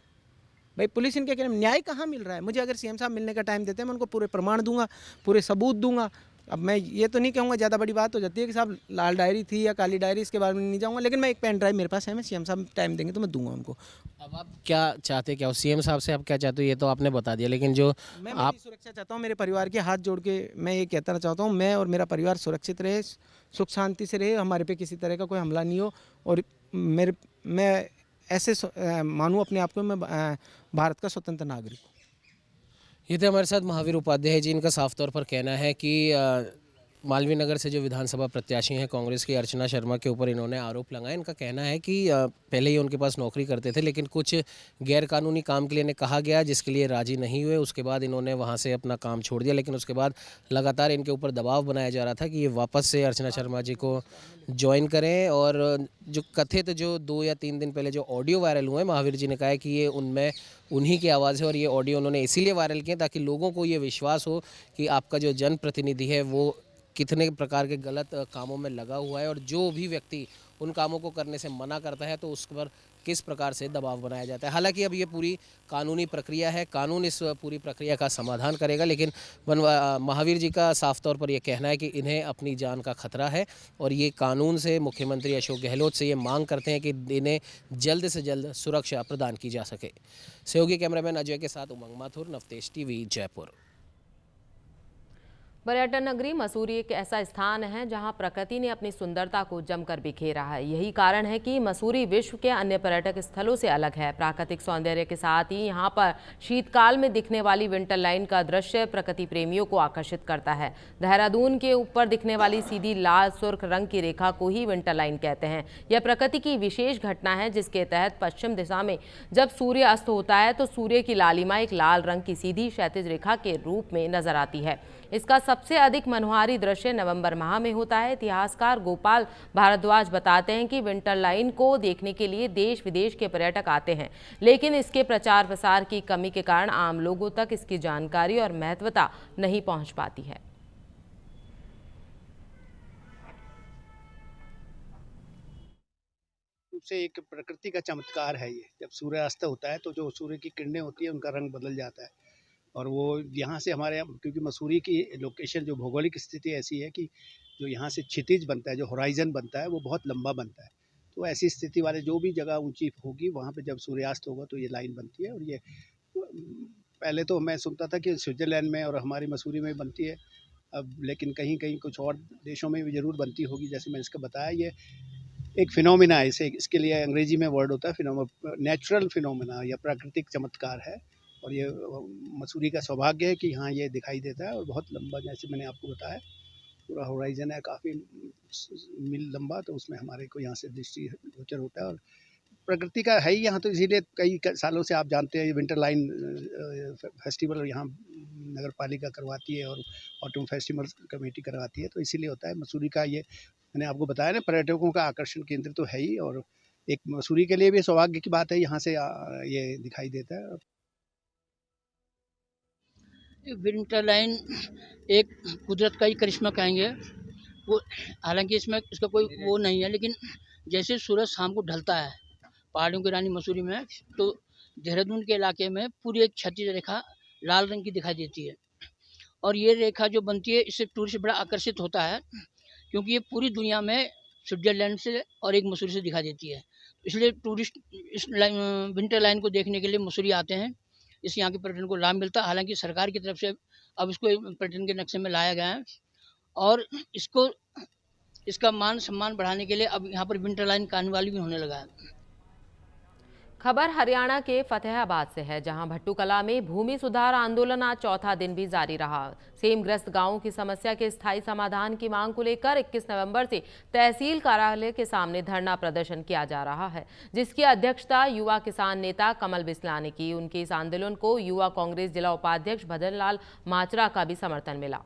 भाई, पुलिस इनके कहने, न्याय कहाँ मिल रहा है? मुझे अगर सीएम साहब मिलने का टाइम देते हैं, मैं उनको पूरे प्रमाण दूंगा, पूरे सबूत दूंगा। अब मैं ये तो नहीं कहूँगा, ज़्यादा बड़ी बात हो जाती है कि साहब लाल डायरी थी या काली डायरी, इसके बारे में नहीं जाऊँगा, लेकिन मैं एक पेन ड्राइव मेरे पास है, मैं सीएम साहब टाइम देंगे तो मैं दूंगा उनको। अब आप क्या चाहते, क्या सीएम साहब से आप क्या चाहते हो, ये तो आपने बता दिया, लेकिन जो मैं आप मेरी सुरक्षा चाहता हूँ, मेरे परिवार के हाथ जोड़ के मैं ये कहना चाहता हूँ, मैं और मेरा परिवार सुरक्षित रहे, सुख शांति से रहे, हमारे पे किसी तरह का कोई हमला नहीं हो, और मैं ऐसे मानूँ अपने आप को मैं भारत का स्वतंत्र नागरिक हूँ। ये थे हमारे साथ महावीर उपाध्याय जी। इनका साफ तौर पर कहना है कि मालवीय नगर से जो विधानसभा प्रत्याशी हैं कांग्रेस की अर्चना शर्मा के ऊपर इन्होंने आरोप लगाए। इनका कहना है कि पहले ही उनके पास नौकरी करते थे, लेकिन कुछ गैरकानूनी काम के लिए इन्हें कहा गया जिसके लिए राजी नहीं हुए, उसके बाद इन्होंने वहां से अपना काम छोड़ दिया। लेकिन उसके बाद लगातार इनके ऊपर दबाव बनाया जा रहा था कि ये वापस से अर्चना शर्मा जी को ज्वाइन करें। और जो कथित जो 2 या 3 दिन पहले जो ऑडियो वायरल हुए, महावीर जी ने कहा है कि ये उनमें उन्हीं की आवाज़ है और ये ऑडियो उन्होंने इसीलिए वायरल किए ताकि लोगों को ये विश्वास हो कि आपका जो जनप्रतिनिधि है वो कितने प्रकार के गलत कामों में लगा हुआ है, और जो भी व्यक्ति उन कामों को करने से मना करता है तो उस पर किस प्रकार से दबाव बनाया जाता है। हालांकि अब ये पूरी कानूनी प्रक्रिया है, कानून इस पूरी प्रक्रिया का समाधान करेगा, लेकिन महावीर जी का साफ तौर पर यह कहना है कि इन्हें अपनी जान का खतरा है और ये कानून से मुख्यमंत्री अशोक गहलोत से ये मांग करते हैं कि इन्हें जल्द से जल्द सुरक्षा प्रदान की जा सके। सहयोगी कैमरामैन अजय के साथ उमंग माथुर, नवतेज टीवी, जयपुर। पर्यटन नगरी मसूरी एक ऐसा स्थान है जहां प्रकृति ने अपनी सुंदरता को जमकर बिखेरा है। यही कारण है कि मसूरी विश्व के अन्य पर्यटक स्थलों से अलग है। प्राकृतिक सौंदर्य के साथ ही यहां पर शीतकाल में दिखने वाली विंटर लाइन का दृश्य प्रकृति प्रेमियों को आकर्षित करता है। देहरादून के ऊपर दिखने वाली सीधी लाल सुर्ख रंग की रेखा को ही विंटर लाइन कहते हैं। यह प्रकृति की विशेष घटना है जिसके तहत पश्चिम दिशा में जब सूर्य अस्त होता है तो सूर्य की लालिमा एक लाल रंग की सीधी क्षैतिज रेखा के रूप में नजर आती है। इसका सबसे अधिक मनोहारी दृश्य नवंबर माह में होता है। इतिहासकार गोपाल भारद्वाज बताते हैं कि विंटर लाइन को देखने के लिए देश विदेश के पर्यटक आते हैं, लेकिन इसके प्रचार प्रसार की कमी के कारण आम लोगों तक इसकी जानकारी और महत्वता नहीं पहुंच पाती है। से एक प्रकृति का चमत्कार है ये। जब सूर्यास्त होता है तो जो सूर्य की किरणें होती है उनका रंग बदल जाता है, और वो यहाँ से हमारे क्योंकि मसूरी की लोकेशन जो भौगोलिक स्थिति ऐसी है कि जो यहाँ से क्षितिज बनता है, जो होराइजन बनता है वो बहुत लंबा बनता है। तो ऐसी स्थिति वाले जो भी जगह ऊंची होगी वहाँ पे जब सूर्यास्त होगा तो ये लाइन बनती है। और ये पहले तो मैं सुनता था कि स्विट्ज़रलैंड में और हमारी मसूरी में बनती है, अब लेकिन कहीं कहीं कुछ और देशों में भी ज़रूर बनती होगी। जैसे मैंने इसका बताया, ये एक फिनोमिना है, इसे इसके लिए अंग्रेजी में वर्ड होता है नेचुरल फिनोमिना या प्राकृतिक चमत्कार है। और ये मसूरी का सौभाग्य है कि यहाँ ये दिखाई देता है, और बहुत लंबा, जैसे मैंने आपको बताया पूरा होराइजन है काफ़ी मील लंबा, तो उसमें हमारे को यहाँ से दृष्टि गोचर होता है। और प्रकृति का है ही यहाँ, तो इसीलिए कई सालों से आप जानते हैं विंटर लाइन फेस्टिवल यहाँ नगर पालिका करवाती है और ऑटम फेस्टिवल कमेटी करवाती है, तो इसीलिए होता है। मसूरी का ये मैंने आपको बताया ना, पर्यटकों का आकर्षण केंद्र तो है ही, और एक मसूरी के लिए भी सौभाग्य की बात है, यहाँ से ये दिखाई देता है। विंटर लाइन एक कुदरत का ही करिश्मा कहेंगे वो, हालांकि इसमें इसका कोई वो नहीं है, लेकिन जैसे सूरज शाम को ढलता है पहाड़ियों की रानी मसूरी में, तो देहरादून के इलाके में पूरी एक क्षैतिज रेखा लाल रंग की दिखाई देती है। और ये रेखा जो बनती है इससे टूरिस्ट बड़ा आकर्षित होता है, क्योंकि ये पूरी दुनिया में स्विट्जरलैंड से और एक मसूरी से दिखाई देती है। इसलिए टूरिस्ट इस विंटर लाइन को देखने के लिए मसूरी आते हैं। इससे यहाँ के पर्यटन को लाभ मिलता है। हालांकि सरकार की तरफ से अब इसको पर्यटन के नक्शे में लाया गया है और इसका मान सम्मान बढ़ाने के लिए अब यहाँ पर विंटर लाइन कार्निवाल भी होने लगा है। खबर हरियाणा के फतेहाबाद से है, जहां भट्टूकला में भूमि सुधार आंदोलन आज चौथा दिन भी जारी रहा। सेमग्रस्त गांवों की समस्या के स्थायी समाधान की मांग को लेकर 21 नवंबर से तहसील कार्यालय के सामने धरना प्रदर्शन किया जा रहा है, जिसकी अध्यक्षता युवा किसान नेता कमल बिस्ला ने की। उनके इस आंदोलन को युवा कांग्रेस जिला उपाध्यक्ष भजन लाल माचरा का भी समर्थन मिला।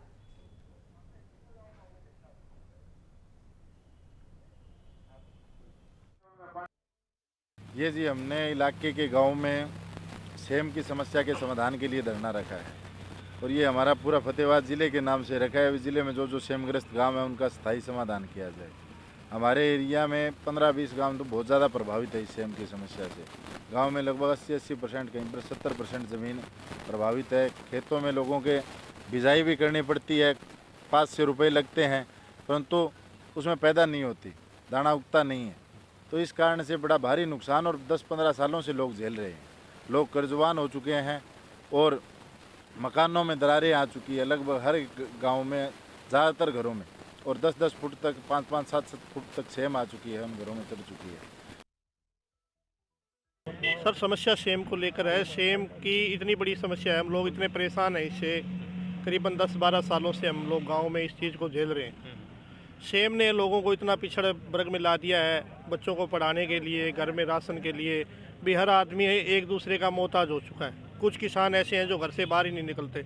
ये जी हमने इलाके के गांव में सेम की समस्या के समाधान के लिए धरना रखा है और ये हमारा पूरा फतेहाबाद ज़िले के नाम से रखा है। इस ज़िले में जो सेमग्रस्त गांव है उनका स्थायी समाधान किया जाए। हमारे एरिया में 15-20 गांव तो बहुत ज़्यादा प्रभावित है इस सेम की समस्या से। गांव में लगभग 80% कहीं पर 70% ज़मीन प्रभावित है। खेतों में लोगों के बिजाई भी करनी पड़ती है, 500 रुपये लगते हैं, परंतु उसमें पैदा नहीं होती, दाना उगता नहीं है। तो इस कारण से बड़ा भारी नुकसान और 10-15 सालों से लोग झेल रहे हैं। लोग कर्जवान हो चुके हैं और मकानों में दरारें आ चुकी है लगभग हर गांव में, ज़्यादातर घरों में, और 10-10 फुट तक 5-5, 7-7 फुट तक सेम आ चुकी है, उन घरों में चढ़ चुकी है। सर समस्या सेम को लेकर है। सेम की इतनी बड़ी समस्या है, हम लोग इतने परेशान हैं इससे। करीबन 10-12 सालों से हम लोग गाँव में इस चीज़ को झेल रहे हैं। सेम ने लोगों को इतना पिछड़ वर्ग में ला दिया है, बच्चों को पढ़ाने के लिए, घर में राशन के लिए भी हर आदमी एक दूसरे का मोहताज हो चुका है। कुछ किसान ऐसे हैं जो घर से बाहर ही नहीं निकलते।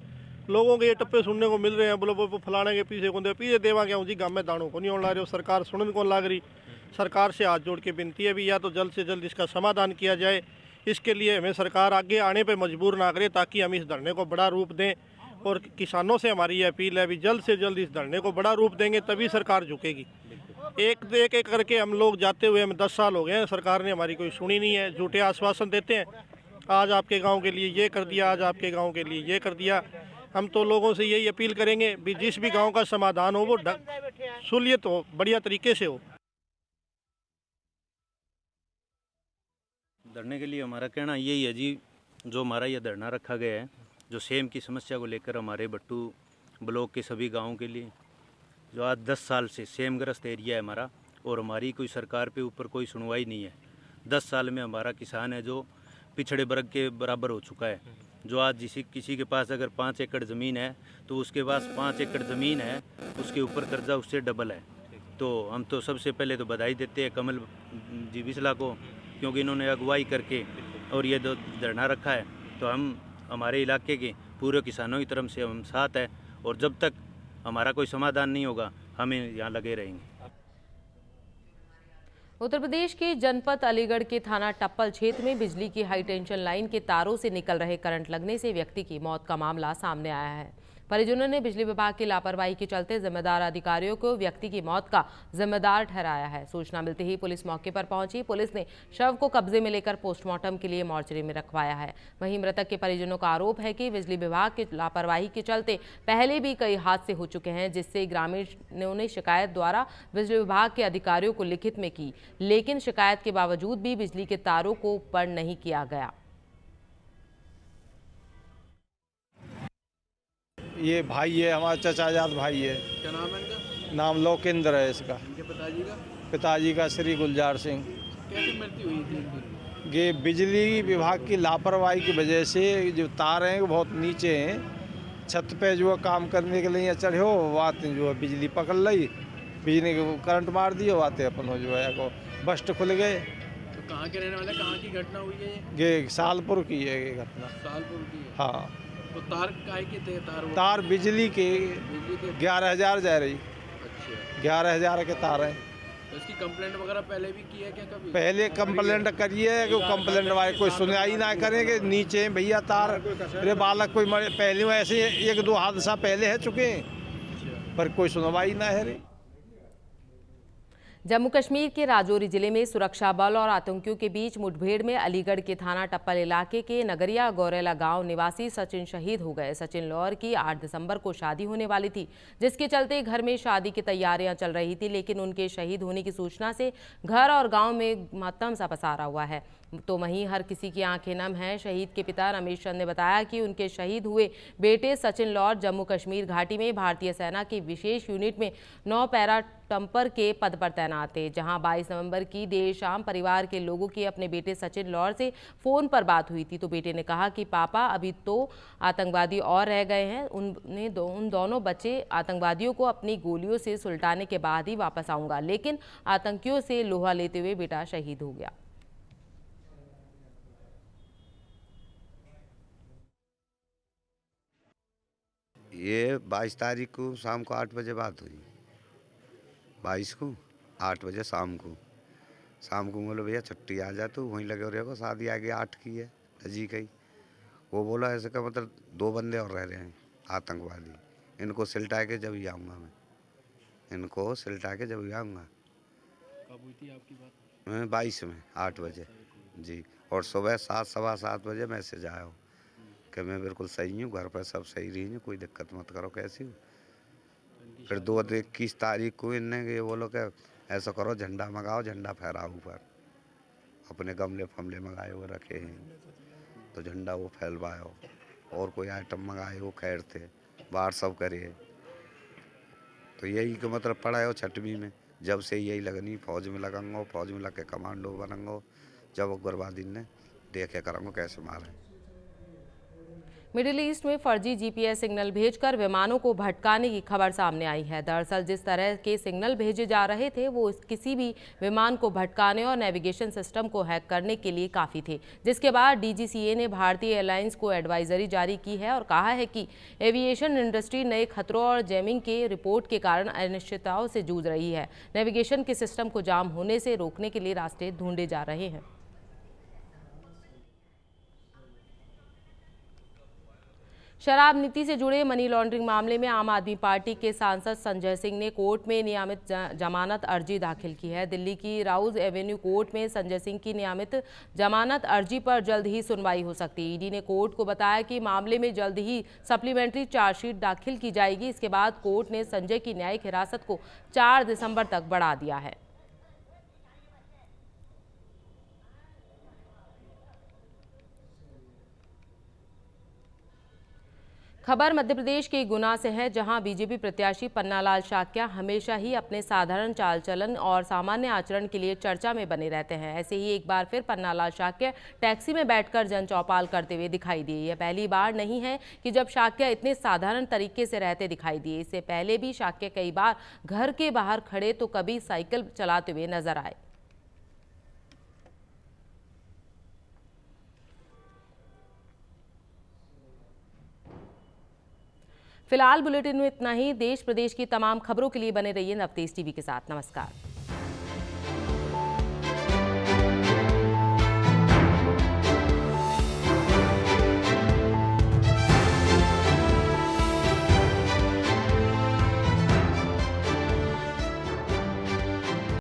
लोगों के ये टप्पे सुनने को मिल रहे हैं, बोलो वो फलाने के पीछे देवा गया हूँ जी, गाँव में दानों को नहीं होने ला रहे हो, सरकार सुनने को लाग रही। सरकार से हाथ जोड़ के विनती है भी या तो जल्द से जल्द इसका समाधान किया जाए। इसके लिए हमें सरकार आगे आने पर मजबूर ना करे, ताकि हम इस धरने को बड़ा रूप दें। और किसानों से हमारी ये अपील है भी जल्द से जल्द इस धरने को बड़ा रूप देंगे तभी सरकार झुकेगी। एक करके हम लोग जाते हुए हमें 10 साल हो गए हैं, सरकार ने हमारी कोई सुनी नहीं है। झूठे आश्वासन देते हैं, आज आपके गांव के लिए ये कर दिया, आज आपके गांव के लिए ये कर दिया। हम तो लोगों से यही अपील करेंगे भी जिस भी गांव का समाधान हो वो सुलझित हो, बढ़िया तरीके से हो। धरने के लिए हमारा कहना यही है जी, जो हमारा यह धरना रखा गया है, जो सेम की समस्या को लेकर हमारे भट्टू ब्लॉक के सभी गांवों के लिए, जो आज 10 साल से सेमग्रस्त एरिया है हमारा, और हमारी कोई सरकार पे ऊपर कोई सुनवाई नहीं है। 10 साल में हमारा किसान है जो पिछड़े वर्ग के बराबर हो चुका है। जो आज किसी के पास अगर 5 एकड़ ज़मीन है तो उसके पास 5 एकड़ ज़मीन है, उसके ऊपर कर्जा उससे डबल है। तो हम तो सबसे पहले तो बधाई देते हैं कमल जी बिस्ला को, क्योंकि इन्होंने अगुवाई करके और ये धरना रखा है। तो हम हमारे इलाके के पूरे किसानों की तरफ से हम साथ हैं, और जब तक हमारा कोई समाधान नहीं होगा हम यहाँ लगे रहेंगे। उत्तर प्रदेश के जनपद अलीगढ़ के थाना टप्पल क्षेत्र में बिजली की हाई टेंशन लाइन के तारों से निकल रहे करंट लगने से व्यक्ति की मौत का मामला सामने आया है। परिजनों ने बिजली विभाग की लापरवाही के चलते जिम्मेदार अधिकारियों को व्यक्ति की मौत का जिम्मेदार ठहराया है। सूचना मिलते ही पुलिस मौके पर पहुंची। पुलिस ने शव को कब्जे में लेकर पोस्टमार्टम के लिए मोर्चरी में रखवाया है। वहीं मृतक के परिजनों का आरोप है कि बिजली विभाग की लापरवाही के चलते पहले भी कई हादसे हो चुके हैं, जिससे ग्रामीणों ने शिकायत द्वारा बिजली विभाग के अधिकारियों को लिखित में की, लेकिन शिकायत के बावजूद भी बिजली के तारों को ऊपर नहीं किया गया। ये भाई है, हमारा चचाजाद भाई है। क्या नाम है इनका? नाम लोकेंद्र है इसका। इनके पिताजी का? पिताजी का श्री गुलजार सिंह। कैसे मृत्यु हुई थी इनकी? ये बिजली विभाग की लापरवाही की वजह से जो तार हैं वो बहुत नीचे हैं, छत पे जो है काम करने के लिए चढ़े हो आते जो है बिजली पकड़ ली, बिजली को करंट मार दिए, आते अपन हो जो है को बस्ट खुल गए। तो कहाँ के रहने वाले, कहाँ की घटना हुई है ये सालपुर की है ये घटना। सालपुर की है। हाँ। तो तार काहे के थे? तार बिजली के 11,000 जा रही। अच्छा। 11,000 के तार हैं। तो इसकी कंप्लेंट वगैरह पहले भी की है क्या कभी? पहले कंप्लेंट करिए कि कंप्लेंट वाले कोई सुनवाई ना करेंगे। नीचे भैया तार, अरे बालक कोई पहले ऐसे 1-2 हादसा पहले है चुके हैं, पर कोई सुनवाई ना है रे। जम्मू कश्मीर के राजौरी जिले में सुरक्षा बल और आतंकियों के बीच मुठभेड़ में अलीगढ़ के थाना टप्पल इलाके के नगरिया गौरेला गांव निवासी सचिन शहीद हो गए। सचिन लौर की 8 दिसंबर को शादी होने वाली थी, जिसके चलते घर में शादी की तैयारियां चल रही थी, लेकिन उनके शहीद होने की सूचना से घर और गांव में मातम सा पसारा हुआ है। तो वहीं हर किसी की आंखें नम हैं। शहीद के पिता रमेश चंद ने बताया कि उनके शहीद हुए बेटे सचिन लौर जम्मू कश्मीर घाटी में भारतीय सेना की विशेष यूनिट में 9 पैरा टम्पर के पद पर तैनात थे, जहां 22 नवंबर की देर शाम परिवार के लोगों की अपने बेटे सचिन लौर से फोन पर बात हुई थी। तो बेटे ने कहा कि पापा अभी तो आतंकवादी और रह गए हैं, उन दोनों बच्चे आतंकवादियों को अपनी गोलियों से सुलटाने के बाद ही वापस आऊंगा, लेकिन आतंकियों से लोहा लेते हुए बेटा शहीद हो गया। ये 22 तारीख को शाम को 8 बजे बात हुई। 22 को 8 बजे शाम को बोले भैया छुट्टी आ जा, तू वहीं लगे रहे, शादी आगे 8 की है अजी कही। वो बोला ऐसे का मतलब 2 बंदे और रह रहे हैं आतंकवादी, इनको सिलटा के जब ही आऊँगा इनको सिलटा के जब ही आऊँगा। कब हुई थी आपकी बात? मैं 22 में 8 बजे जी, और सुबह 7 सवा 7 बजे मैसेज आया हो कि मैं बिल्कुल सही हूँ, घर पर सब सही रही हूँ, कोई दिक्कत मत करो, कैसी हूँ। फिर 21 तारीख को इनने बोलो कि ऐसा करो झंडा मंगाओ, झंडा फहराओ ऊपर, अपने गमले फमले मंगाए वो रखे हैं तो झंडा वो फैलवाओ, और कोई आइटम मंगाए वो खैर थे बाहर सब करे। तो यही का मतलब पड़ा है 6वीं में, जब से यही लगनी फौज में लगूंगा, फौज में लग के कमांडो बनूंगा, जब उग्रवादी ने देखे करूँगा कैसे मारे। मिडिल ईस्ट में फर्जी जीपीएस सिग्नल भेजकर विमानों को भटकाने की खबर सामने आई है। दरअसल जिस तरह के सिग्नल भेजे जा रहे थे वो किसी भी विमान को भटकाने और नेविगेशन सिस्टम को हैक करने के लिए काफ़ी थे, जिसके बाद डीजीसीए ने भारतीय एयरलाइंस को एडवाइजरी जारी की है और कहा है कि एविएशन इंडस्ट्री नए खतरों और जैमिंग के रिपोर्ट के कारण अनिश्चितताओं से जूझ रही है। नेविगेशन के सिस्टम को जाम होने से रोकने के लिए रास्ते ढूंढे जा रहे हैं। शराब नीति से जुड़े मनी लॉन्ड्रिंग मामले में आम आदमी पार्टी के सांसद संजय सिंह ने कोर्ट में नियमित जमानत अर्जी दाखिल की है। दिल्ली की राउज एवेन्यू कोर्ट में संजय सिंह की नियमित जमानत अर्जी पर जल्द ही सुनवाई हो सकती है। ईडी ने कोर्ट को बताया कि मामले में जल्द ही सप्लीमेंट्री चार्जशीट दाखिल की जाएगी। इसके बाद कोर्ट ने संजय की न्यायिक हिरासत को 4 दिसंबर तक बढ़ा दिया है। खबर मध्य प्रदेश के गुना से है, जहां बीजेपी प्रत्याशी पन्नालाल शाक्या हमेशा ही अपने साधारण चाल चलन और सामान्य आचरण के लिए चर्चा में बने रहते हैं। ऐसे ही एक बार फिर पन्नालाल शाक्या टैक्सी में बैठकर जन चौपाल करते हुए दिखाई दिए। यह पहली बार नहीं है कि जब शाक्या इतने साधारण तरीके से रहते दिखाई दिए। इससे पहले भी शाक्या कई बार घर के बाहर खड़े तो कभी साइकिल चलाते हुए नजर आए। फिलहाल बुलेटिन में इतना ही। देश प्रदेश की तमाम खबरों के लिए बने रहिए नवतेज टीवी के साथ। नमस्कार।